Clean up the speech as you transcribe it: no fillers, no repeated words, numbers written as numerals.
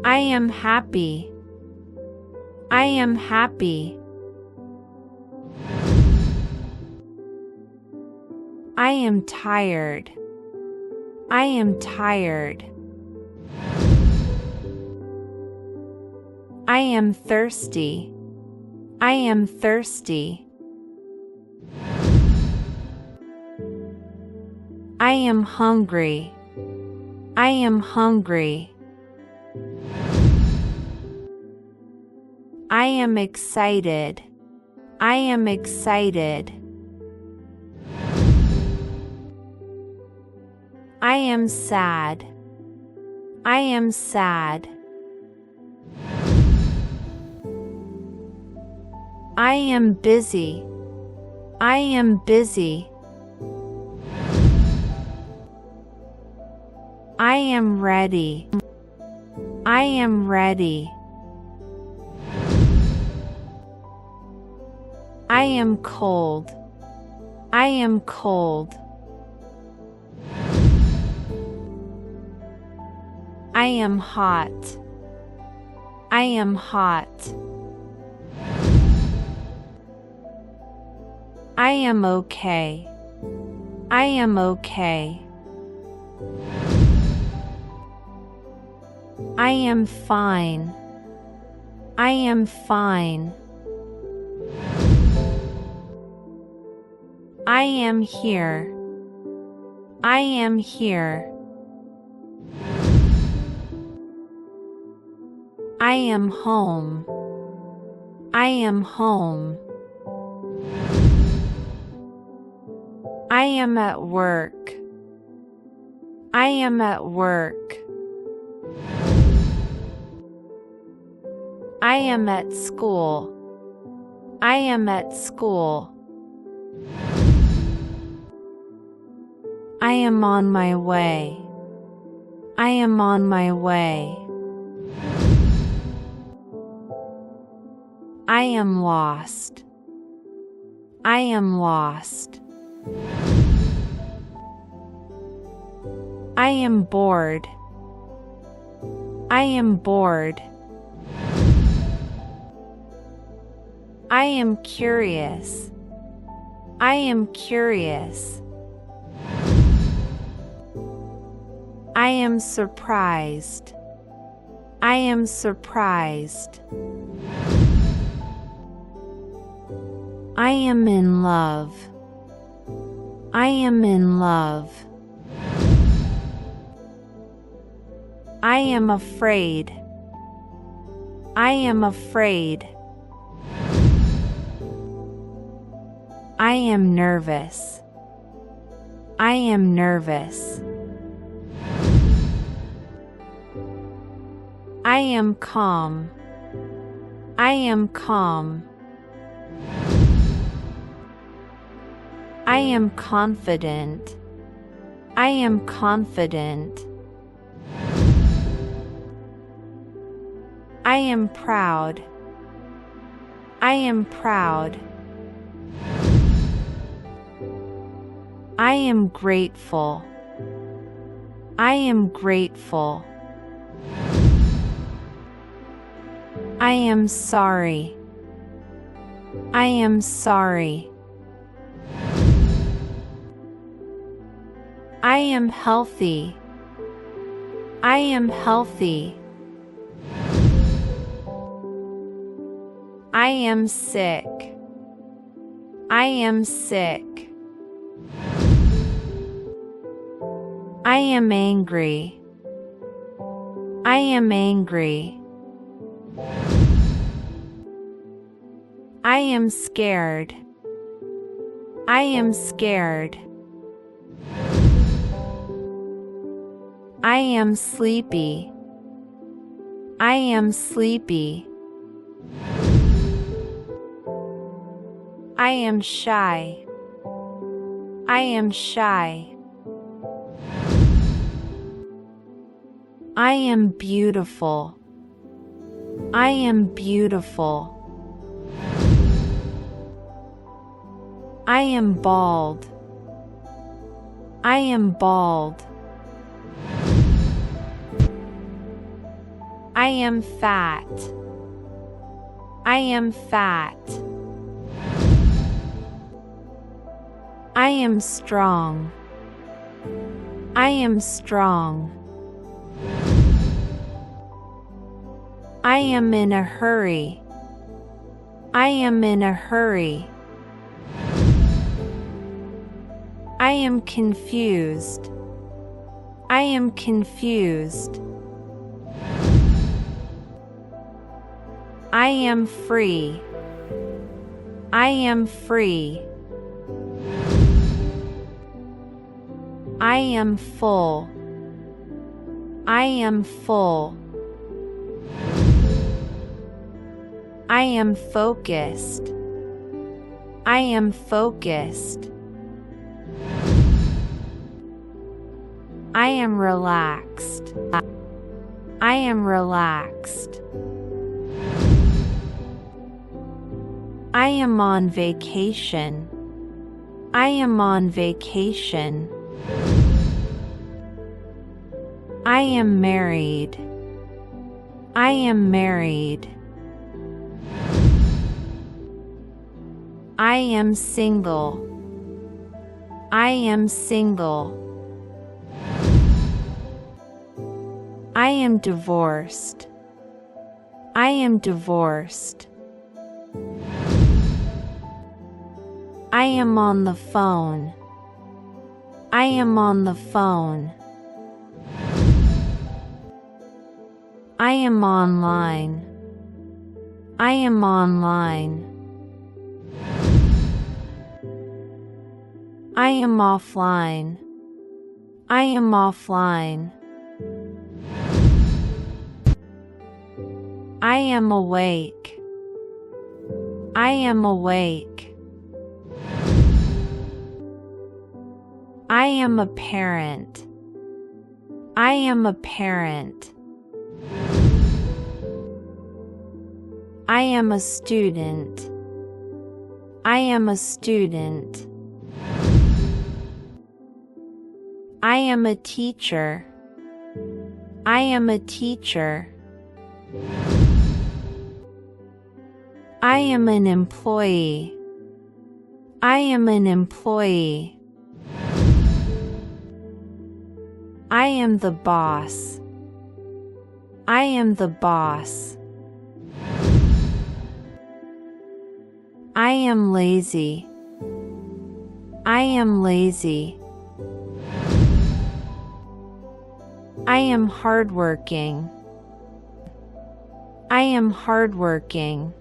I am happy. I am happy. I am tired. I am tired. I am thirsty. I am thirsty. I am hungry. I am hungry. I am excited. I am excited. I am sad. I am sad. I am busy. I am busy. I am ready. I am ready. I am cold. I am cold. I am hot. I am hot. I am okay. I am okay. I am fine. I am fine. I am here. I am here. I am home. I am home. I am at work. I am at work. I am at school. I am at school. I am on my way. I am on my way. I am lost. I am lost. I am bored. I am bored. I am curious. I am curious. I am surprised. I am surprised. I am in love. I am in love. I am afraid. I am afraid. I am nervous. I am nervous. I am calm. I am calm. I am confident. I am confident. I am proud. I am proud. I am grateful. I am grateful. I am sorry. I am sorry. I am healthy. I am healthy. I am sick. I am sick. I am angry. I am angry. I am scared. I am scared. I am sleepy. I am sleepy. I am shy. I am shy. I am beautiful. I am beautiful. I am bald. I am bald. I am fat. I am fat. I am strong. I am strong. I am in a hurry. I am in a hurry. I am confused. I am confused. I am free. I am free. I am full. I am full. I am focused. I am focused. I am relaxed. I am relaxed. I am on vacation. I am on vacation. I am married. I am married. I am single. I am single. I am divorced. I am divorced. I am on the phone. I am on the phone. I am online. I am online. I am offline. I am offline. I am awake. I am awake. I am a parent. I am a parent. I am a student. I am a student. I am a teacher. I am a teacher. I am an employee. I am an employee. I am the boss. I am the boss. I am lazy. I am lazy. I am hardworking. I am hardworking.